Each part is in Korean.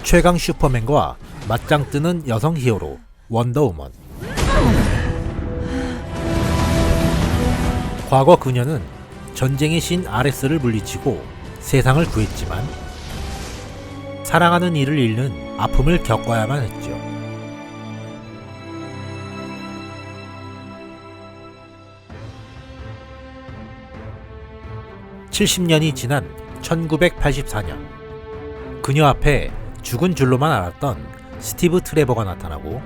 최강 슈퍼맨과 맞짱 뜨는 여성 히어로 원더우먼. 과거 그녀는 전쟁의 신 아레스를 물리치고 세상을 구했지만 사랑하는 이를 잃는 아픔을 겪어야만 했죠. (70년이) 지난 1984년, 그녀 앞에 죽은 줄로만 알았던 스티브 트레버가 나타나고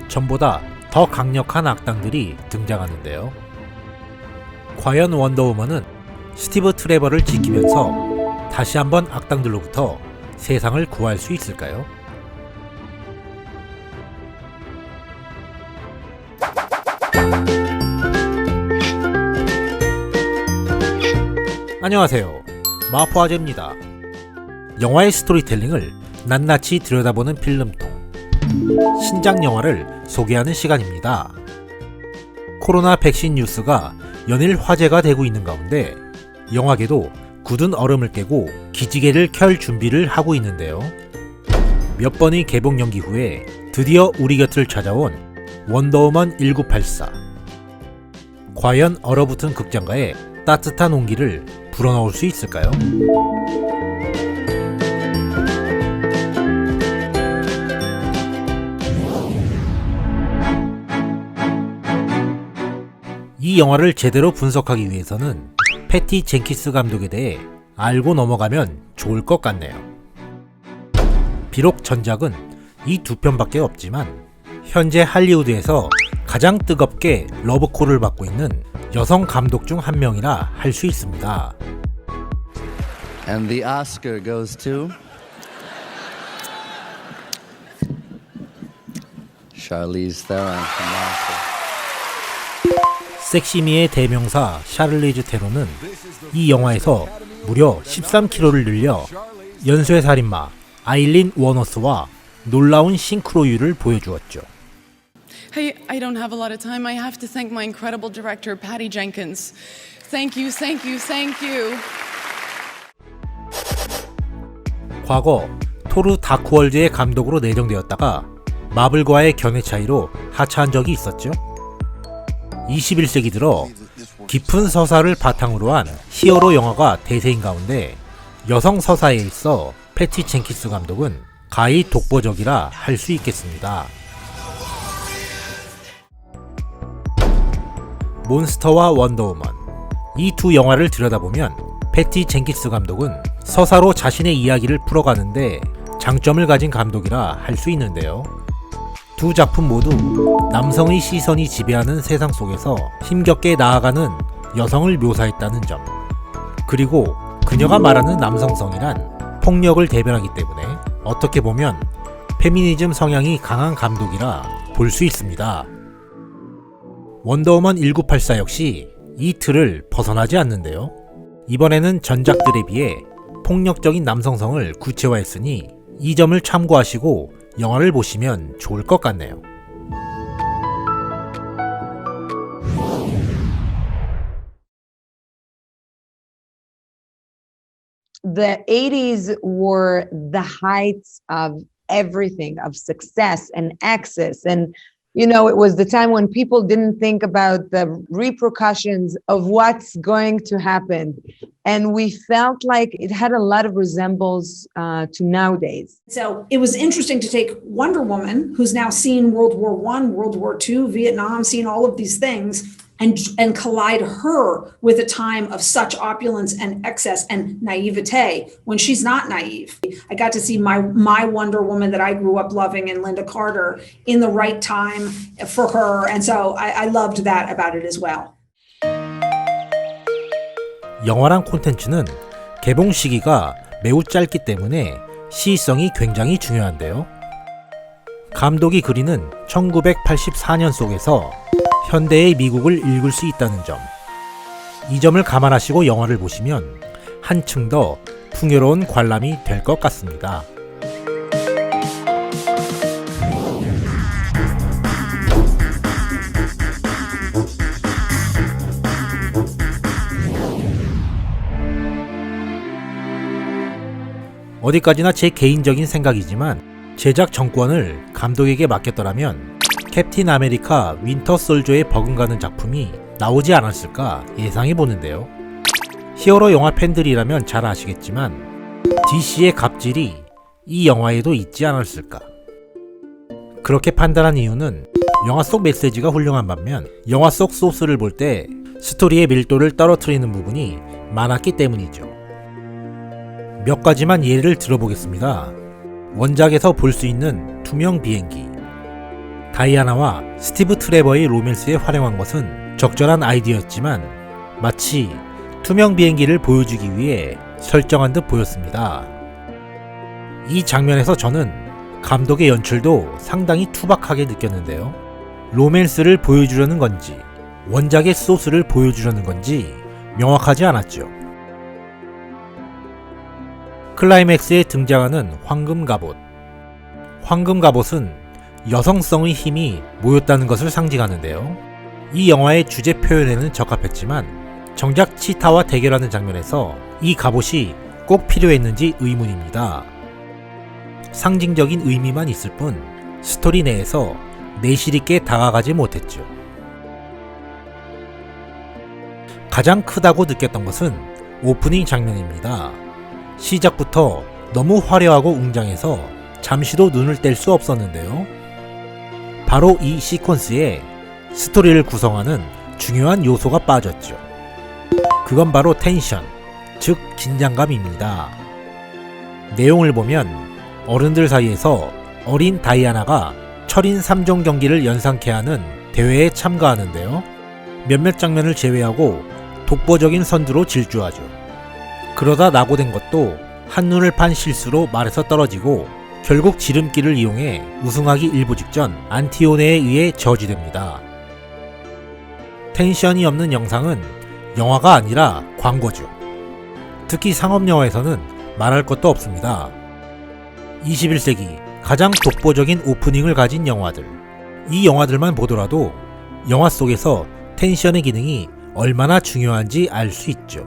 전보다 더 강력한 악당들이 등장하는데요. 과연 원더우먼은 스티브 트레버를 지키면서 다시 한번 악당들로부터 세상을 구할 수 있을까요? 안녕하세요, 마포아재입니다. 영화의 스토리텔링을 낱낱이 들여다보는 필름통, 신작 영화를 소개하는 시간입니다. 코로나 백신 뉴스가 연일 화제가 되고 있는 가운데 영화계도 굳은 얼음을 깨고 기지개를 켤 준비를 하고 있는데요. 몇 번의 개봉 연기 후에 드디어 우리 곁을 찾아온 원더우먼 1984. 과연 얼어붙은 극장가에 따뜻한 온기를 불어넣을 수 있을까요? 이 영화를 제대로 분석하기 위해서는 패티 젠키스 감독에 대해 알고 넘어가면 좋을 것 같네요. 비록 전작은 이 두 편밖에 없지만 현재 할리우드에서 가장 뜨겁게 러브콜을 받고 있는 여성 감독 중 한 명이라 할 수 있습니다. And the Oscar goes to Charlize Theron from Oscar. 섹시미의 대명사 샤를리즈 테론은 이 영화에서 무려 13kg를 늘려 연쇄 살인마 아일린 워너스와 놀라운 싱크로율을 보여주었죠. Hey, I don't have a lot of time. I have to thank my incredible director, Patty Jenkins. Thank you, thank you, thank you. 과거 토르 다크월드의 감독으로 내정되었다가 마블과의 견해 차이로 하차한 적이 있었죠. 21세기 들어 깊은 서사를 바탕으로 한 히어로 영화가 대세인 가운데 여성 서사에 있어 패티 젠키스 감독은 가히 독보적이라 할 수 있겠습니다. 몬스터와 원더우먼, 이 두 영화를 들여다보면 패티 젠키스 감독은 서사로 자신의 이야기를 풀어가는데 장점을 가진 감독이라 할 수 있는데요. 두 작품 모두 남성의 시선이 지배하는 세상 속에서 힘겹게 나아가는 여성을 묘사했다는 점, 그리고 그녀가 말하는 남성성이란 폭력을 대변하기 때문에 어떻게 보면 페미니즘 성향이 강한 감독이라 볼 수 있습니다. 원더우먼 1984 역시 이 틀을 벗어나지 않는데요. 이번에는 전작들에 비해 폭력적인 남성성을 구체화했으니 이 점을 참고하시고 영화를 보시면 좋을 것 같네요. The 80s were the heights of everything, of success and access. And, you know, it was the time when people didn't think about the repercussions of what's going to happen. And we felt like it had a lot of resemblance to nowadays. So it was interesting to take Wonder Woman, who's now seen World War I, World War II, Vietnam, seen all of these things, and collide her with a time of such opulence and excess and naivete when she's not naive. I got to see my Wonder Woman that I grew up loving in Linda Carter in the right time for her. And so I loved that about it as well. 영화랑 콘텐츠는 개봉 시기가 매우 짧기 때문에 시의성이 굉장히 중요한데요. 감독이 그리는 1984년 속에서 현대의 미국을 읽을 수 있다는 점, 이 점을 감안하시고 영화를 보시면 한층 더 풍요로운 관람이 될 것 같습니다. 어디까지나 제 개인적인 생각이지만 제작 정권을 감독에게 맡겼더라면 캡틴 아메리카 윈터 솔저에 버금가는 작품이 나오지 않았을까 예상해 보는데요. 히어로 영화 팬들이라면 잘 아시겠지만 DC의 갑질이 이 영화에도 있지 않았을까. 그렇게 판단한 이유는 영화 속 메시지가 훌륭한 반면 영화 속 소스를 볼 때 스토리의 밀도를 떨어뜨리는 부분이 많았기 때문이죠. 몇 가지만 예를 들어보겠습니다. 원작에서 볼 수 있는 투명 비행기. 다이아나와 스티브 트레버의 로맨스에 활용한 것은 적절한 아이디어였지만 마치 투명 비행기를 보여주기 위해 설정한 듯 보였습니다. 이 장면에서 저는 감독의 연출도 상당히 투박하게 느꼈는데요. 로맨스를 보여주려는 건지 원작의 소스를 보여주려는 건지 명확하지 않았죠. 클라이맥스에 등장하는 황금 갑옷. 황금 갑옷은 여성성의 힘이 모였다는 것을 상징하는데요. 이 영화의 주제 표현에는 적합했지만 정작 치타와 대결하는 장면에서 이 갑옷이 꼭 필요했는지 의문입니다. 상징적인 의미만 있을 뿐 스토리 내에서 내실 있게 다가가지 못했죠. 가장 크다고 느꼈던 것은 오프닝 장면입니다. 시작부터 너무 화려하고 웅장해서 잠시도 눈을 뗄 수 없었는데요. 바로 이 시퀀스에 스토리를 구성하는 중요한 요소가 빠졌죠. 그건 바로 텐션, 즉 긴장감입니다. 내용을 보면 어른들 사이에서 어린 다이아나가 철인 3종 경기를 연상케 하는 대회에 참가하는데요. 몇몇 장면을 제외하고 독보적인 선두로 질주하죠. 그러다 낙오된 것도 한눈을 판 실수로 말에서 떨어지고 결국 지름길을 이용해 우승하기 일부 직전 안티오네에 의해 저지됩니다. 텐션이 없는 영상은 영화가 아니라 광고죠. 특히 상업영화에서는 말할 것도 없습니다. 21세기 가장 독보적인 오프닝을 가진 영화들. 이 영화들만 보더라도 영화 속에서 텐션의 기능이 얼마나 중요한지 알 수 있죠.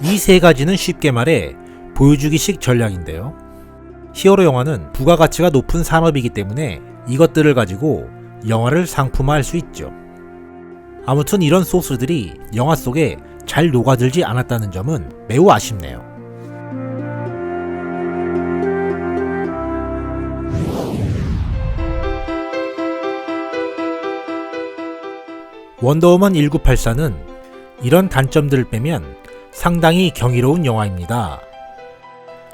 이 세 가지는 쉽게 말해 보여주기식 전략인데요. 히어로 영화는 부가가치가 높은 산업이기 때문에 이것들을 가지고 영화를 상품화할 수 있죠. 아무튼 이런 소스들이 영화 속에 잘 녹아들지 않았다는 점은 매우 아쉽네요. 원더우먼 1984는 이런 단점들을 빼면 상당히 경이로운 영화입니다.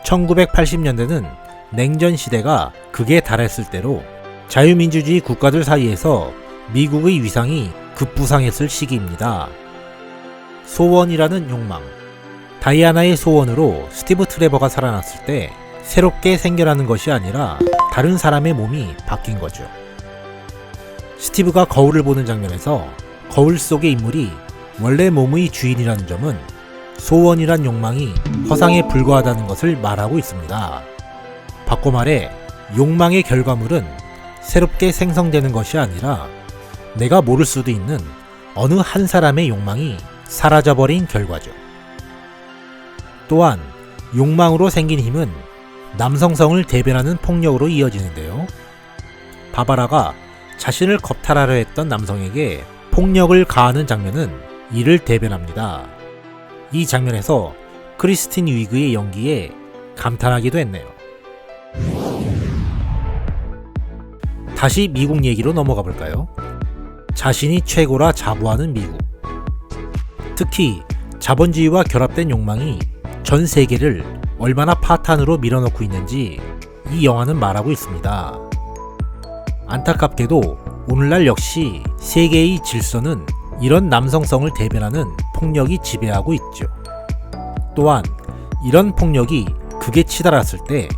1980년대는 냉전 시대가 극에 달했을 때로 자유민주주의 국가들 사이에서 미국의 위상이 급부상했을 시기입니다. 소원이라는 욕망. 다이아나의 소원으로 스티브 트레버가 살아났을 때 새롭게 생겨나는 것이 아니라 다른 사람의 몸이 바뀐 거죠. 스티브가 거울을 보는 장면에서 거울 속의 인물이 원래 몸의 주인이라는 점은 소원이란 욕망이 허상에 불과하다는 것을 말하고 있습니다. 바꿔 말해 욕망의 결과물은 새롭게 생성되는 것이 아니라 내가 모를 수도 있는 어느 한 사람의 욕망이 사라져버린 결과죠. 또한 욕망으로 생긴 힘은 남성성을 대변하는 폭력으로 이어지는데요. 바바라가 자신을 겁탈하려 했던 남성에게 폭력을 가하는 장면은 이를 대변합니다. 이 장면에서 크리스틴 위그의 연기에 감탄하기도 했네요. 다시 미국 얘기로 넘어가 볼까요? 자신이 최고라 자부하는 미국. 특히 자본주의와 결합된 욕망이 전 세계를 얼마나 파탄으로 밀어넣고 있는지 이 영화는 말하고 있습니다. 안타깝게도 오늘날 역시 세계의 질서는 이런 남성성을 대변하는 폭력이 지배하고 있죠. 또한 이런 폭력이 극에 치달았을 때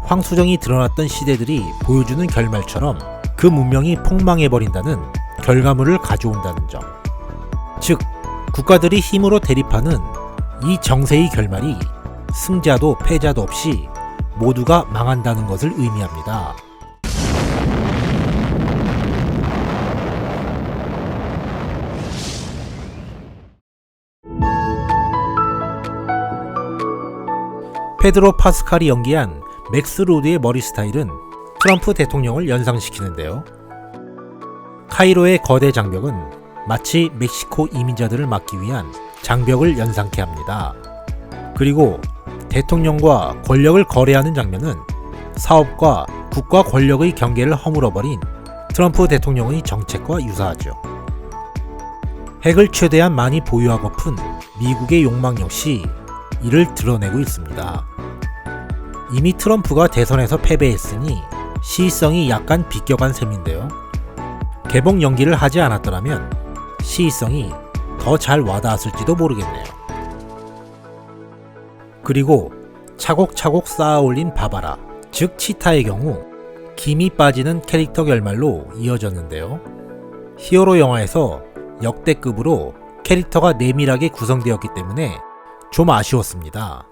황수정이 드러났던 시대들이 보여주는 결말처럼 그 문명이 폭망해버린다는 결과물을 가져온다는 점. 즉, 국가들이 힘으로 대립하는 이 정세의 결말이 승자도 패자도 없이 모두가 망한다는 것을 의미합니다. 페드로 파스칼이 연기한 맥스 로드의 머리 스타일은 트럼프 대통령을 연상시키는데요. 카이로의 거대 장벽은 마치 멕시코 이민자들을 막기 위한 장벽을 연상케 합니다. 그리고 대통령과 권력을 거래하는 장면은 사업과 국가 권력의 경계를 허물어버린 트럼프 대통령의 정책과 유사하죠. 핵을 최대한 많이 보유하고픈 미국의 욕망 역시 이를 드러내고 있습니다. 이미 트럼프가 대선에서 패배했으니 시의성이 약간 비껴간 셈인데요. 개봉 연기를 하지 않았더라면 시의성이 더 잘 와닿았을지도 모르겠네요. 그리고 차곡차곡 쌓아올린 바바라, 즉 치타의 경우 김이 빠지는 캐릭터 결말로 이어졌는데요. 히어로 영화에서 역대급으로 캐릭터가 내밀하게 구성되었기 때문에 좀 아쉬웠습니다.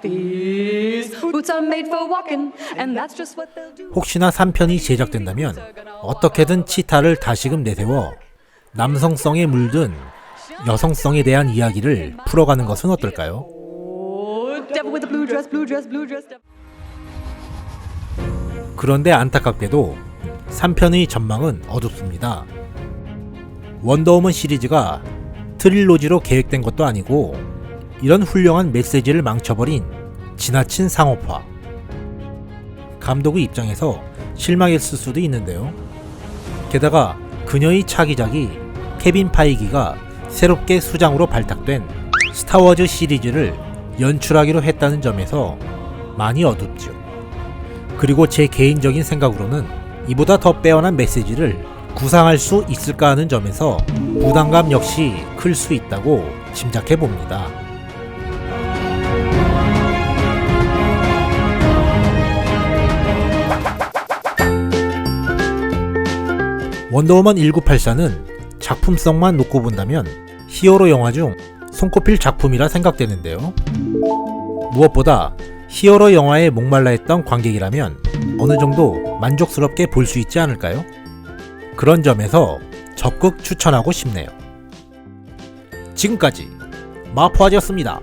These boots are made for walking, and that's just what they'll do. 혹시나 3편이 제작된다면 어떻게든 치타를 다시금 내세워 남성성에 물든 여성성에 대한 이야기를 풀어가는 것은 어떨까요? Oh, devil with the blue dress, blue dress, blue dress. 그런데 안타깝게도 3편의 전망은 어둡습니다. 원더우먼 시리즈가 트릴로지로 계획된 것도 아니고 이런 훌륭한 메시지를 망쳐버린 지나친 상업화. 감독의 입장에서 실망했을 수도 있는데요. 게다가 그녀의 차기작이 케빈 파이기가 새롭게 수장으로 발탁된 스타워즈 시리즈를 연출하기로 했다는 점에서 많이 어둡죠. 그리고 제 개인적인 생각으로는 이보다 더 빼어난 메시지를 구상할 수 있을까 하는 점에서 부담감 역시 클 수 있다고 짐작해 봅니다. 원더우먼 1984는 작품성만 놓고 본다면 히어로 영화 중 손꼽힐 작품이라 생각되는데요. 무엇보다 히어로 영화에 목말라 했던 관객이라면 어느 정도 만족스럽게 볼 수 있지 않을까요? 그런 점에서 적극 추천하고 싶네요. 지금까지 마포아지였습니다.